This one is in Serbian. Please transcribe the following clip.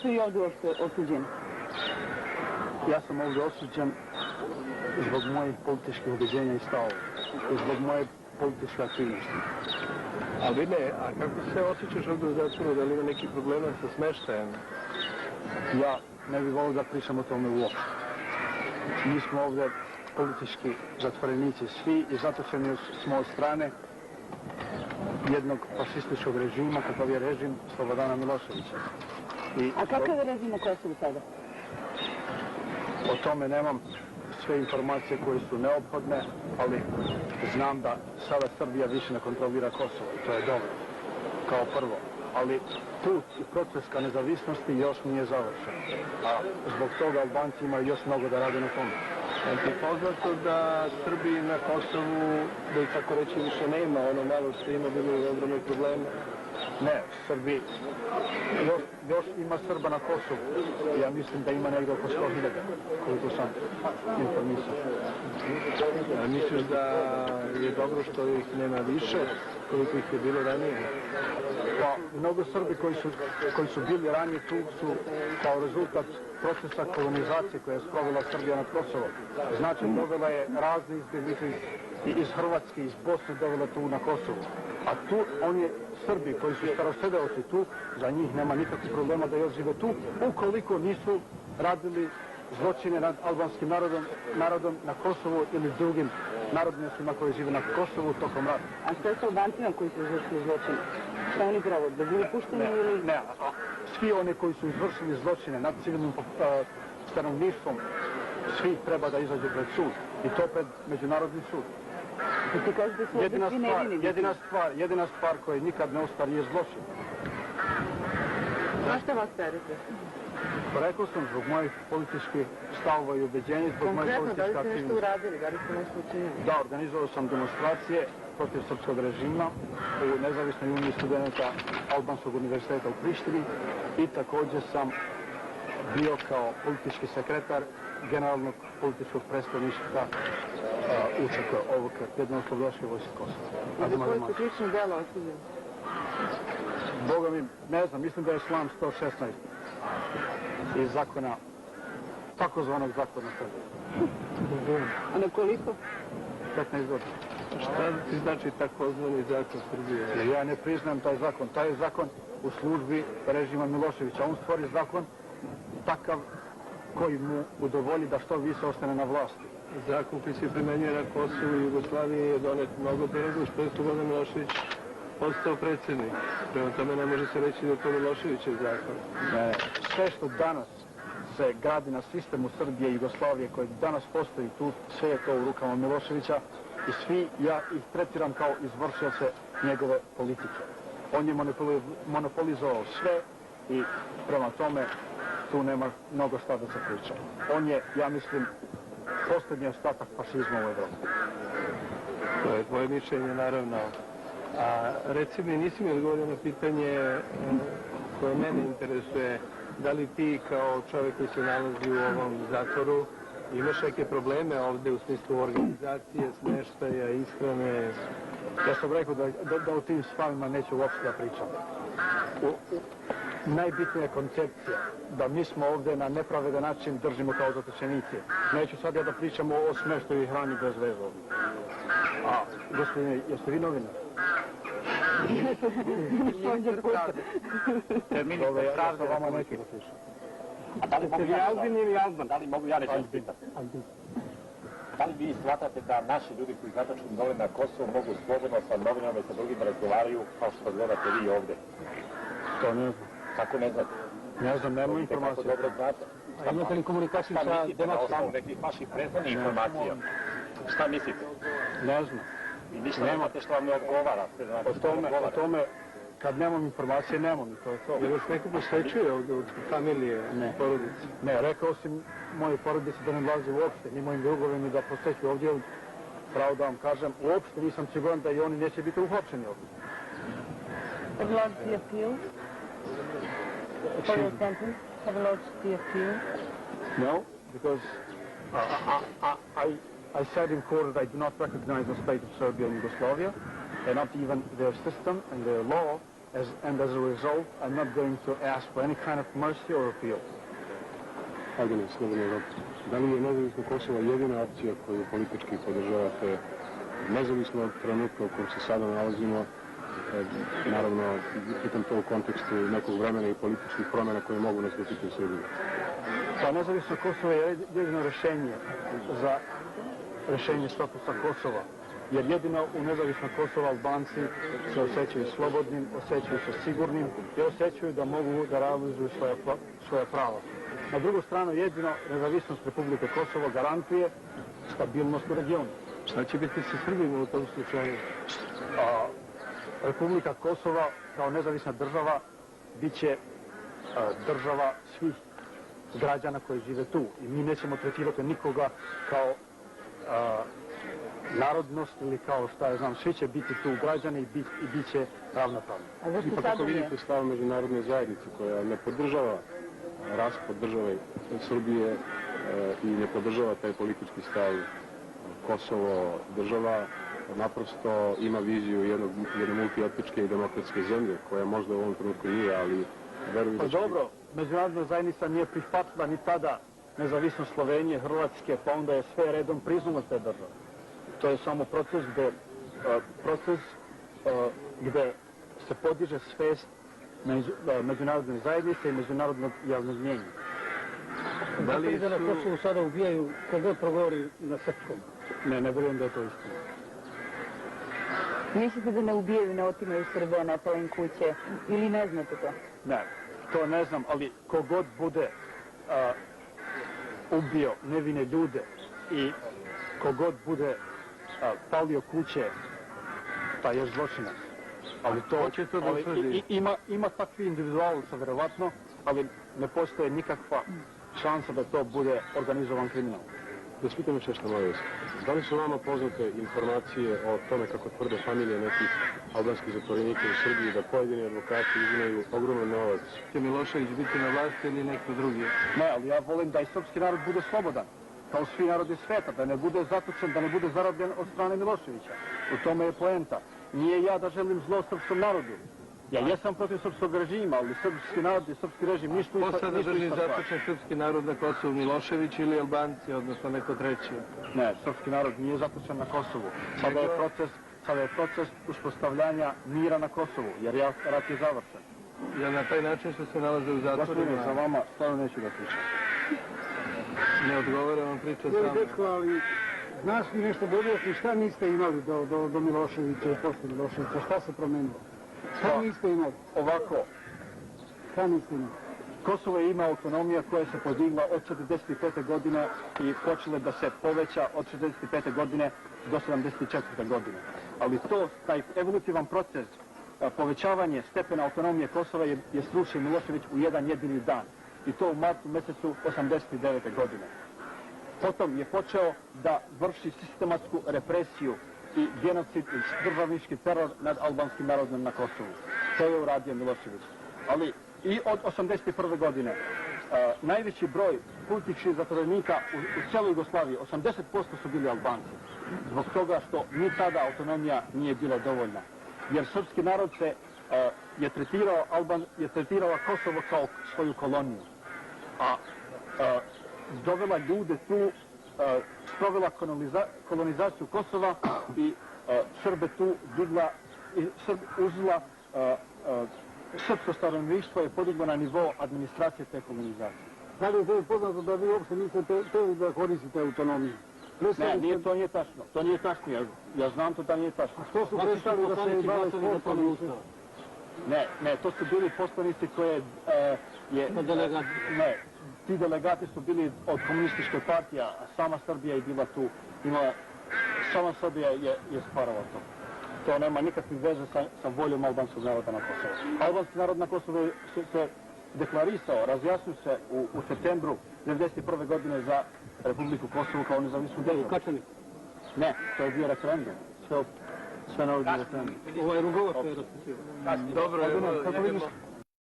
Su i ovdje osuđeni? Ja sam ovdje osuđen zbog mojih političkih ubeđenja i stavova i zbog moje političke aktivnosti. Ali ne, a kako se osjećaš ovdje u zatvoru, da li ima neki problema sa smeštajem? Ja ne bih volio da pričam o tome uopšte. Mi smo ovdje politički zatvorenici svi i zatočeni smo od strane jednog fašističkog režima, kakav je režim Slobodana Miloševića. A kakav je režim na Kosovu sada? O tome nemam sve informacije koje su neophodne, ali znam da sada Srbija više ne kontrolira Kosovo i to je dobro, kao prvo. Ali put i proces ka nezavisnosti još nije završen, a zbog toga Albanci imaju još mnogo da rade na tome. Je ti poznato da Srbiji na Kosovu, da ih tako reći više nema, ono malo što ima bilo ogromne probleme? Ne, Srbi, još ima Srba na Kosovu. Ja mislim da ima negdje oko 100.000, koliko sam informisan. A misliš da je dobro što ih nema više, koliko ih je bilo ranije? Pa, mnogo Srbi koji su bili ranije tu su kao rezultat procesa kolonizacije koja je sprovela Srbija nad Kosovo. Znači, dovela je razne izbjeglice iz Hrvatske, iz Bosne, dovela tu na Kosovo. A tu oni Srbi koji su starosedeoci tu, za njih nema nikakvih problema da još žive tu, ukoliko nisu radili zločine nad albanskim narodom na Kosovu ili drugim narodnjacima koji žive na Kosovu tokom rata. A što je s Albancima koji su izvršili zločine? Šta oni pravo? Da bili pušteni ili... Ne, svi oni koji su izvršili zločine nad civilnim stanovništvom, svi treba da izađu pred sud. I to pred Međunarodni sud. I ti kažeš da su ovdje svi nevini? Jedina stvar koja nikad ne ostari je zločin. Zašto vas terete? Rekao sam zbog mojih političkih stavova i ubeđenja, zbog mojih političkih aktivnosti. Konkretno, da li ste nešto uradili, da li ste nešto učinili? Da, organizovao sam demonstracije protiv srpskog režima u Nezavisnoj uniji studenta Albanskog univerziteta u Prištini i također sam bio kao politički sekretar generalnog političkog predstavništva UČK ovog Jednooslobodilačke vojske Kosova. A za koje su krivično djelo osuđeni? Boga mi, ne znam, mislim da je član 116 iz zakona, takozvanog zakona Srbije. A na koliko? 15 godina. Šta ti znači takozvani zakon Srbije? Ja ne priznajem taj zakon. Taj je zakon u službi režima Miloševića. On stvori zakon takav koji mu udovolji da što više ostane na vlasti. Zakon koji se primenjuje na Kosovu i Jugoslaviji je donet mnogo pre nego što je Slobodan Milošević postao predsjednik. Prema tome ne može se reći da je to Miloševićev zakon. Ne, sve što danas se gradi na sistemu Srbije i Jugoslavije koji danas postoji tu, sve je to u rukama Miloševića i svi ja ih tretiram kao izvršioce njegove politike. On je monopolizovao sve i prema tome tu nema mnogo šta da se priča. On je, ja mislim, posljednji ostatak fašizma u Evropi. To je tvoje mišljenje, naravno. A reci mi, nisi mi odgovorio na pitanje koje mene interesuje, da li ti kao čovjek koji se nalazi u ovom zatvoru imaš neke probleme ovdje u smislu organizacije, smještaja, ishrane? Ja sam rekao da o tim stvarima neću uopšte da pričam. Najbitnija je koncepcija da mi smo ovdje na nepravedan način držimo kao zatočenici. Neću sad ja da pričam o smještaju i hrani bez veze ovdje. A, gospodine, jeste vi novinar? Ja sam vama neću da pričam. Da li mogu ja Albin ili Alban? Da li mogu ja nešto pitati? Da li vi shvatate da naši ljudi koji zatočeni dole na Kosovo mogu slobodno sa novinama i sa drugim razgovaraju kao što razgovarate vi ovdje? To ne znam. Kako ne znate? Ne znam, nemam informacije. Kako dobro znate? A imate li komunikaciju sa demonstracijom? Na osnovu nekih vaših prethodnih informacija. Šta mislite? Ne znam. I ništa nemate što vam ne odgovara? O tome, kad nemam informacije, nemam i to je to. Jer vas neko posvećuje od familije, porodice? Ne, rekao si moje porodice da ne dolaze uopšte, ni mojim drugovima da posvećuju ovdje. Pravo da vam kažem, uopšte nisam siguran da i oni neće biti uhopšeni ovdje. Have you lodged the appeal? For your sentence? Have you lodged the appeal? No, because I said in court that I do not recognize the state of Serbia and Yugoslavia, and not even their system and their law, and as a result, I'm not going to ask for any kind of mercy or appeal. Albanija, Slobodna Evropa. Da li je nezavisno Kosovo jedina opcija koju politički podržavate, nezavisno od trenutka u kojem se sada nalazimo, naravno, pitam to u kontekstu nekog vremena i političkih promjena koje mogu nastupiti u Srbiji? Pa nezavisno Kosovo je jedino rješenje za rješenje statusa Kosova. Jer jedino u nezavisno Kosovo Albanci se osjećaju slobodnim, osjećaju se sigurnim i osjećaju da mogu da realizuju svoja prava. Na drugu stranu, jedino nezavisnost Republike Kosovo garantuje stabilnost u regionu. Šta će biti sa Srbima u tom slučaju? Republika Kosova kao nezavisna država bit će država svih građana koji žive tu. I mi nećemo tretirati nikoga kao narodnost ili kao šta ja znam, svi će biti tu građani i bit će ravnopravni. Ipak kako vidite stav međunarodne zajednice koja ne podržava raspad države Srbije i ne podržava taj politički stav Kosovo država, naprosto ima viziju jedne multietničke i demokratske zemlje, koja možda u ovom trenutku nije, ali verujem da će... Pa dobro, međunarodna zajednica nije prihvatila ni tada nezavisnost Slovenije, Hrvatske, pa onda je sve redom priznala te države. To je samo proces gde se podiže svest međunarodne zajednice i međunarodnog javnog mnjenja. Da li na Kosovu sada ubijaju kogod progovori na srpskom? Ne vjerujem da je to istina. Mislite da ne ubijaju, ne otimaju Srbe, ne pale im kuće ili ne znate to? Ne, to ne znam, ali kogod bude ubio nevine ljude i kogod bude palio kuće, taj je zločinac. Ali to, će to dosudi? Ima takvi individualaca, verovatno, ali ne postoje nikakva šansa da to bude organizovan kriminal. Da s pitam još nešto moje. Da li su vama poznate informacije o tome kako tvrde familije nekih albanskih zatvorenika u Srbiji da pojedini advokati uzimaju ogroman novac? Će Milošević biti na vlasti ili neko drugi? Ne, ali ja volim da i srpski narod bude slobodan, kao svi narodi sveta, da ne bude zatučen, da ne bude zarobljen od strane Miloševića. U tome je poenta. Nije ja da želim zlo srpskom narodu. Ja jesam protiv srpskog režima, ali srpski narod i srpski režim ništa Ko sada drži zatočen srpski narod na Kosovu, Milošević ili Albanci, odnosno neko treći? Ne, srpski narod nije zatočen na Kosovu. Sada je proces uspostavljanja mira na Kosovu, jer rat je završen. Ja na taj način što se nalaze u zatvorima? Za vama stvarno neću da pričam. Ne odgovara vam priča sama. Dečko, ali znaš li nešto dodati, šta niste imali do Miloševića i posle Miloševića, šta se promenilo? Šta niste imali? Ovako, Šta niste imali? Kosovo ima autonomija koja se podigla od 45. godine i počela da se poveća od 65. godine do 74. godine. Ali taj evolutivan proces, povećavanje stepena autonomije Kosova je srušio Milošević u jedan jedini dan. I to u martu mjesecu 89. godine. Potom je počeo da vrši sistematsku represiju i genocid i državnički teror nad albanskim narodom na Kosovu. To je uradio Milošević. Ali i od 81. godine najveći broj političkih zatvorenika u cijeloj Jugoslaviji, 80% su bili Albanci. Zbog toga što ni tada autonomija nije bila dovoljna. Jer srpski narod je tretirao Kosovo kao svoju koloniju. A dovela ljude tu, sprovela kolonizaciju Kosova i Srbe tu digla i uzela srpsko stanovništvo je podiglo na nivo administracije te kolonizacije. Da li je to poznato da vi uopšte niste htjeli da koristite autonomiju? Ne, to nije tačno. To nije tačno. Ja znam to da nije tačno. Što su prestali da se bave sportom? Ne, to su bili poslanici koje je... Ne, ti delegati su bili od komunističke partije, a sama Srbija je bila tu. Sama Srbija je stvarala to. To nema nikakve veze sa voljom albanskog naroda na Kosovo. Albanski narod na Kosovo se deklarisao, razjasnio se u septembru 1991. godine za Republiku Kosovo kao nezavisnu državu. Kačani? Ne, to je bio referendum. Sve narod je referendum. Ovo je Rugovac je raspisio. Dobro, evo,